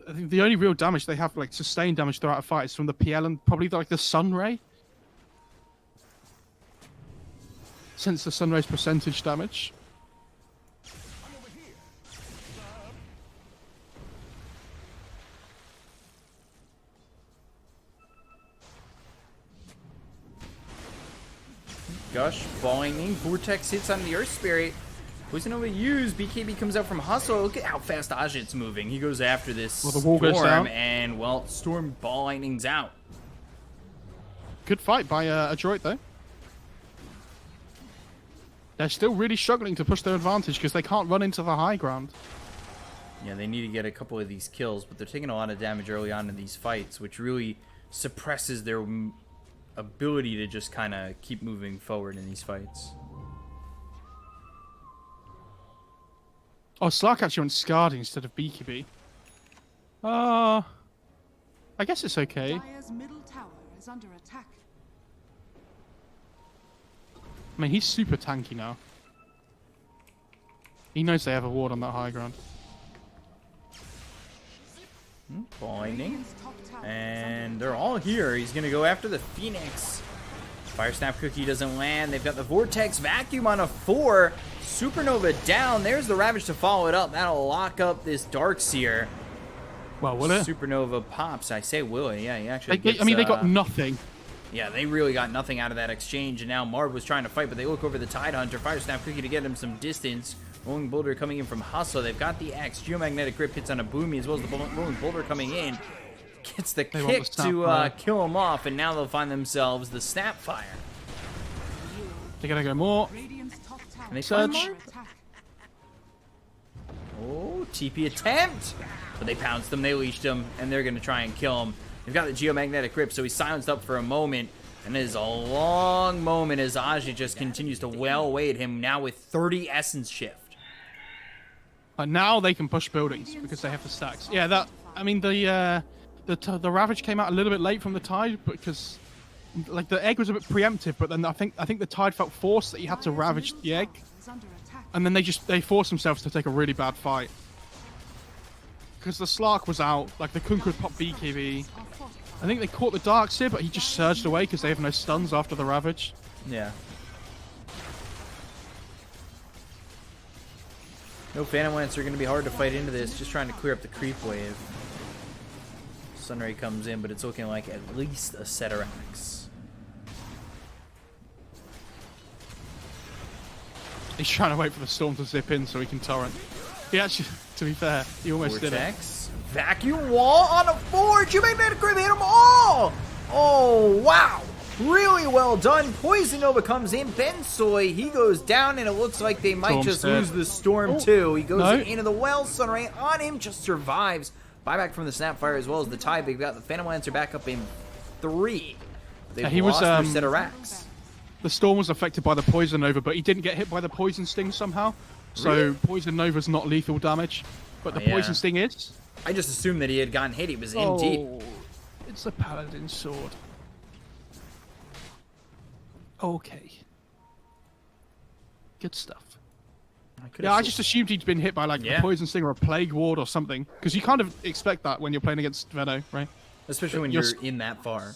I think the only real damage they have, like sustained damage throughout a fight, is from the PL and probably like the Sunray. Since the Sunray's percentage damage. Gush, Falling, Vortex hits on the Earth Spirit. Poison Nova used. BKB comes out from Hustle. Look at how fast Ajit's moving. He goes after this the wall goes down. And, well, Storm Ball Lightning's out. Good fight by Adroit, though. They're still really struggling to push their advantage because they can't run into the high ground. Yeah, they need to get a couple of these kills, but they're taking a lot of damage early on in these fights, which really suppresses their ability to just kind of keep moving forward in these fights. Oh, Slark actually went Scardy instead of BKB. I guess it's okay. Dire's middle tower is under attack. I mean, he's super tanky now. He knows they have a ward on that high ground. Binding. Radiant's top tower And they're all here. He's going to go after the Phoenix. Fire Snap Cookie doesn't land. They've got the Vortex Vacuum on a 4. Supernova down. There's the Ravage to follow it up. That'll lock up this Darkseer. Well, will it? Supernova pops. I say will it. Yeah, he actually gets, I mean, they got nothing. Yeah, they really got nothing out of that exchange. And now Marv was trying to fight, but they look over the Tide Hunter. Fire Snap Cookie to get him some distance. Rolling Boulder coming in from Hustle. They've got the X. Geomagnetic Grip hits on a Boomy as well as the Rolling Boulder coming in. Gets the kick to kill him off, and now they'll find themselves the Snapfire. They're going to go more. Radiant's top tower Can they is find under Marv? attack. Oh, TP attempt! But they pounced him, they leashed him, and they're going to try and kill him. They've got the Geomagnetic Grip, so he's silenced up for a moment. And it is a long moment as Aji just continues to well wait him, now with 30 Essence Shift. And now they can push buildings because they have the stacks. Yeah, that. I mean, the Ravage came out a little bit late from the Tide because, like, the egg was a bit preemptive. But then I think the Tide felt forced that you had to ravage the egg, Is under attack. and then they forced themselves to take a really bad fight because the Slark was out. Like, they couldn't pop BKB. Are fortified. I think they caught the Darkseer, but he just surged away because they have no stuns after the Ravage. Yeah. No Phantom Lancer are going to be hard to fight into this. Just trying to clear up the creep wave. Sunray comes in, but it's looking like at least a Seterax. He's trying to wait for the Storm to zip in so he can torrent. He actually, to be fair, he almost did it. Vortex. Vacuum wall on a 4. Geomagnetic Grip hit them all. Oh, wow. Really well done. Poison Nova comes in. Ben Soy, he goes down, and it looks like they might Storm's just dead. lose the Storm, too. He goes no. into the well. Sunray on him, just survives. Buyback from the Snapfire as well as the Tide. They've got the Phantom Lancer back up in 3. They've he was, lost their Seterax. The Storm was affected by the Poison Nova, but he didn't get hit by the Poison Sting somehow. So Really? Poison Nova's not lethal damage, but the Oh, yeah. Poison Sting is. I just assumed that he had gotten hit. He was in deep. It's a Paladin sword. Okay. Good stuff. I just assumed he'd been hit by like a Poison Sting or a Plague Ward or something, because you kind of expect that when you're playing against Venom, right? Especially when you're in that far.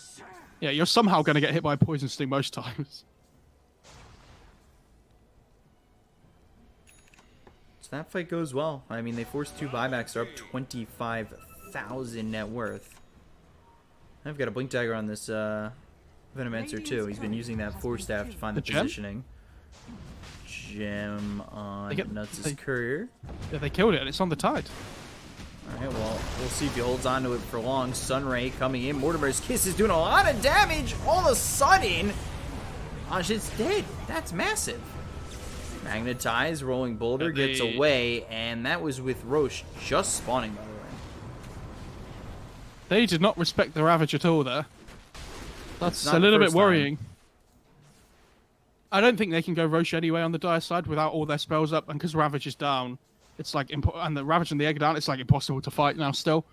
Yeah, you're somehow going to get hit by a Poison Sting most times. So that fight goes well. I mean, they forced 2 buybacks. They're up 25,000 net worth. I've got a blink dagger on this Venomancer too. He's been using that force staff to find the gem? positioning. Gem on Nuts' courier. Yeah, they killed it, and it's on the tide. Alright, well, we'll see if he holds on to it for long. Sunray coming in. Mortimer's Kiss is doing a lot of damage. All of a sudden, Ajit's dead. That's massive. Magnetize, Rolling Boulder gets away, and that was with Roche just spawning, by the way. They did not respect the Ravage at all there. That's a little bit worrying. I don't think they can go Roche anyway on the Dire side without all their spells up, and because Ravage is down, it's like and the Ravage and the Egg down, it's like impossible to fight now still.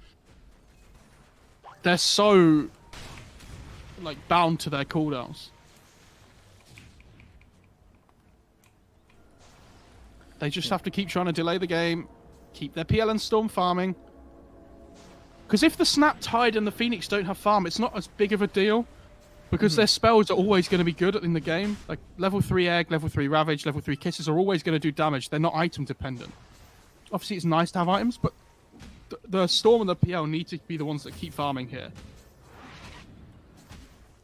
They're so like bound to their cooldowns. They just have to keep trying to delay the game, keep their PL and Storm farming. Because if the Snap, Tide, and the Phoenix don't have farm, it's not as big of a deal. Because their spells are always going to be good in the game. Like, level 3 Egg, level 3 Ravage, level 3 Kisses are always going to do damage. They're not item dependent. Obviously, it's nice to have items, but the Storm and the PL need to be the ones that keep farming here.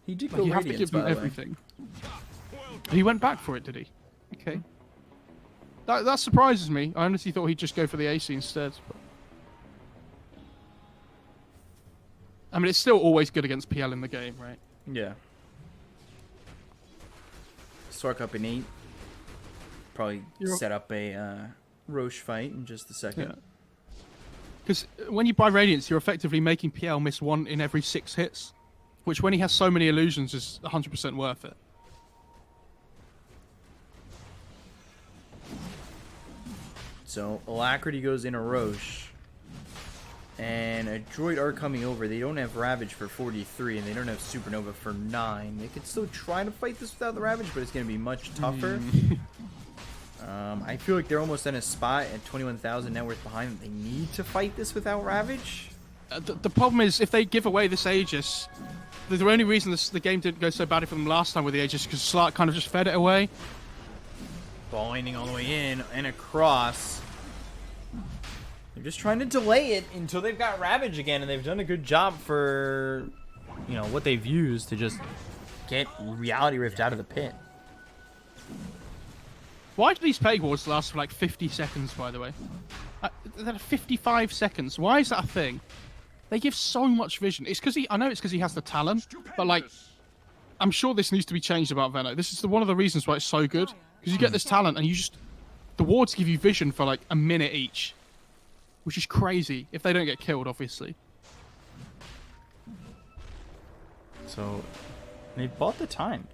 He did Like, go you have to Radiance, give them by the way. everything. He went back for it, did he? Okay. That surprises me. I honestly thought he'd just go for the AC instead. But... I mean, it's still always good against PL in the game, right? Yeah. Stark up in 8. Probably set up a Roche fight in just a second. Because when you buy Radiance, you're effectively making PL miss 1 in every 6 hits. Which, when he has so many illusions, is 100% worth it. So, Alacrity goes in a Roche. And Adroit are coming over. They don't have Ravage for 43, and they don't have Supernova for 9. They could still try to fight this without the Ravage, but it's going to be much tougher. I feel like they're almost in a spot at 21,000 net worth behind. They need to fight this without Ravage. The problem is, if they give away this Aegis, the only reason the game didn't go so badly for them last time with the Aegis is because Slark kind of just fed it away. Ball ending all the way in and across. They're just trying to delay it until they've got Ravage again, and they've done a good job for, you know, what they've used to just get Reality Rift out of the pit. Why do these Plague Wars last for like 50 seconds, by the way? They're 55 seconds. Why is that a thing? They give so much vision. It's because I know it's because he has the talent, but like, I'm sure this needs to be changed about Veno. This is one of the reasons why it's so good. Because you get this talent, and the wards give you vision for like a minute each. Which is crazy, if they don't get killed, obviously. So, they've bought the time.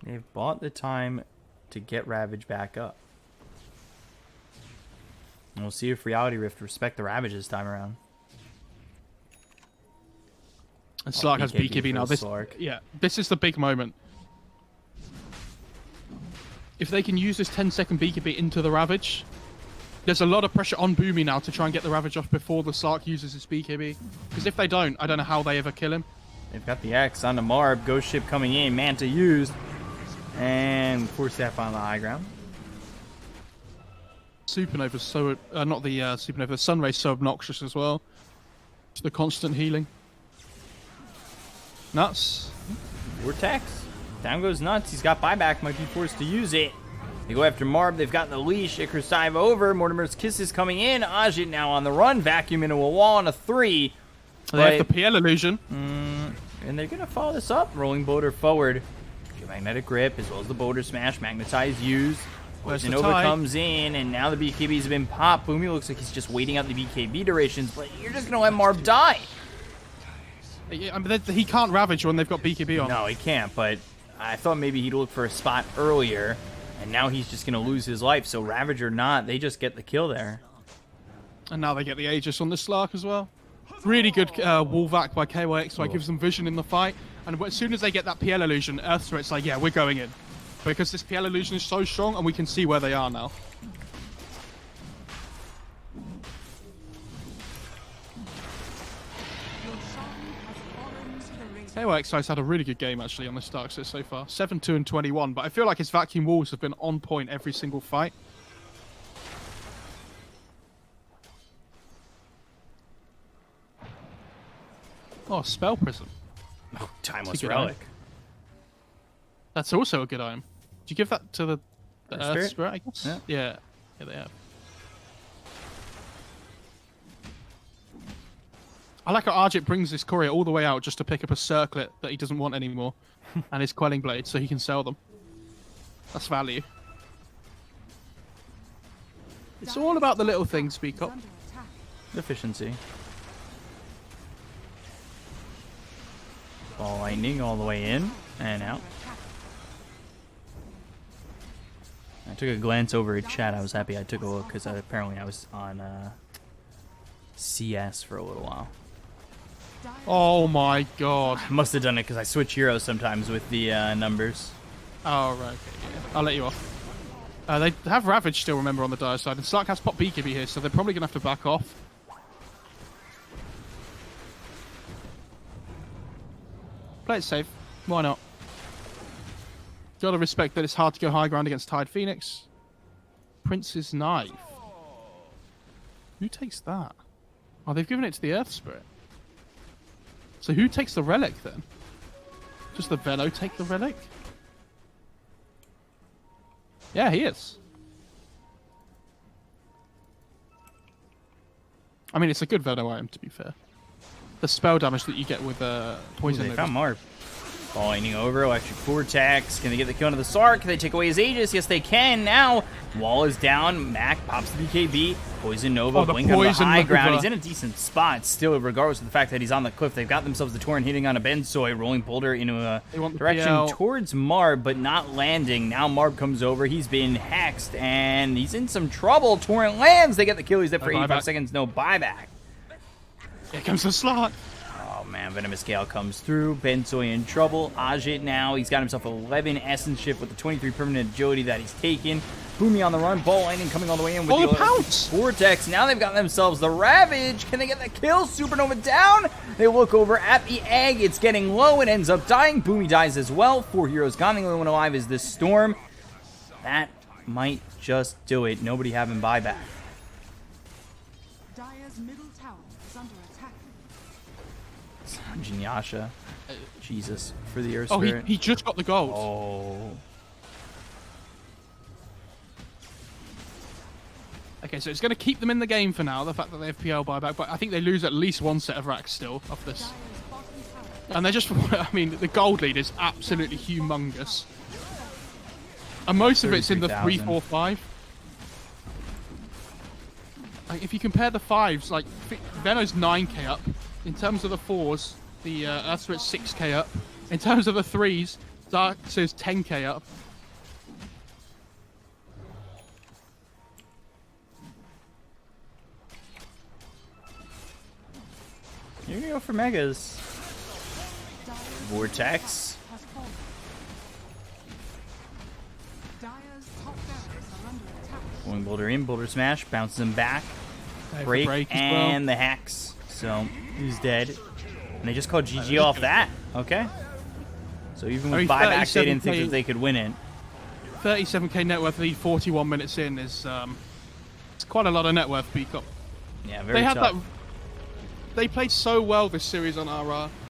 They've bought the time to get Ravage back up. And we'll see if Reality Rift respect the Ravage this time around. And Slark has BKB now. This is the big moment. If they can use this 10-second BKB into the Ravage, there's a lot of pressure on Boomy now to try and get the Ravage off before the Slark uses his BKB. Because if they don't, I don't know how they ever kill him. They've got the X on the Marb. Ghost Ship coming in. Manta used. And Force Staff on the high ground. Supernova's so... not the Supernova. The Sunray's so obnoxious as well. Just the constant healing. Nuts. Vortex. Down goes Nuts. He's got buyback. Might be forced to use it. They go after Marb. They've got the leash. Icarus dive over. Mortimer's Kiss is coming in. Ajit now on the run. Vacuum into a wall on a 3. They have the PL illusion. And they're going to follow this up. Rolling Boulder forward. Magnetic Grip as well as the Boulder Smash. Magnetize used. Poison Over comes in. And now the BKB's been popped. Boomy looks like he's just waiting out the BKB durations. But you're just going to let Marb die. Yeah, I mean, he can't Ravage when they've got BKB on. No, he can't. But I thought maybe he'd look for a spot earlier. And now he's just going to lose his life. So Ravage or not, they just get the kill there. And now they get the Aegis on the Slark as well. Really good wall vac by KYX, so it gives them vision in the fight. And as soon as they get that PL illusion, Earththreat's like, yeah, we're going in. Because this PL illusion is so strong, and we can see where they are now. KYX has had a really good game, actually, on this Dark Set so far. 7-2 and 21, but I feel like his vacuum walls have been on point every single fight. Oh, Spell Prism. Oh, Timeless good Relic. That's also a good item. Did you give that to the Earth Earth Spirit? Spirit, I guess? Yeah. Yeah, they have. I like how Arjit brings this courier all the way out just to pick up a circlet that he doesn't want anymore and his Quelling Blade so he can sell them. That's value. It's all about the little things, Peacock. Efficiency. Ball lightning all the way in and out. I took a glance over at chat. I was happy I took a look because apparently I was on CS for a little while. Oh my god. I must have done it because I switch heroes sometimes with the numbers. Oh, right, okay, yeah. I'll let you off. They have Ravage still, remember, on the dire side, and Stark has Pop BKB here, so they're probably going to have to back off. Play it safe. Why not? Gotta respect that it's hard to go high ground against Tide Phoenix. Prince's Knife. Who takes that? Oh, they've given it to the Earth Spirit. So who takes the Relic, then? Does the Velo take the Relic? Yeah, he is. I mean, it's a good Velo item, to be fair. The spell damage that you get with Poison. Ooh, they found Marp. Ball lightning over, Electric Vortex. Can they get the kill into the Sark? Can they take away his Aegis? Yes, they can. Now, wall is down. Mac pops the BKB. Poison Nova, blink on the high ground. He's in a decent spot still, regardless of the fact that he's on the cliff. They've got themselves the Torrent hitting on a Bensoy, rolling Boulder into a direction towards Marb, but not landing. Now Marb comes over. He's been hexed, and he's in some trouble. Torrent lands. They get the kill. He's there for 85 seconds. No buyback. Here comes the slot. Oh man, Venomous Gale comes through. Bensoy in trouble. Ajit now, he's got himself 11 Essence Shift with the 23 permanent agility that he's taken. Boomy on the run. Ball lightning coming all the way in with the pounce! Vortex. Now they've got themselves the Ravage. Can they get the kill? Supernova down. They look over at the egg. It's getting low. It ends up dying. Boomy dies as well. 4 heroes gone. The only one alive is this Storm. That might just do it. Nobody having buyback. Dire's middle tower is under attack. Jinyasha. Jesus. For the Earth Oh, Spirit. he just got the gold. Oh. Okay, so it's going to keep them in the game for now, the fact that they have PL buyback, but I think they lose at least one set of racks still off this. Dire's bottom tower. And they're just, I mean, the gold lead is absolutely humongous. And most of it's in the 3, 4, 5. Like, if you compare the 5s, like, Veno's 9k up. In terms of the 4s, the Earth Spirit's 6k up. In terms of the 3s, Darkseid's 10k up. You're gonna go for Megas. Vortex. Has fallen. Dire's top barracks are under attack. Going Boulder in, Boulder Smash, bounces him back. Break, as and well. the Hex. So, he's dead. And they just called GG off that. Okay. So even with buyback, they didn't think that they could win it. 37k net worth lead 41 minutes in is it's quite a lot of net worth, Peacock. Yeah, very They had tough. that. They played so well this series on RR.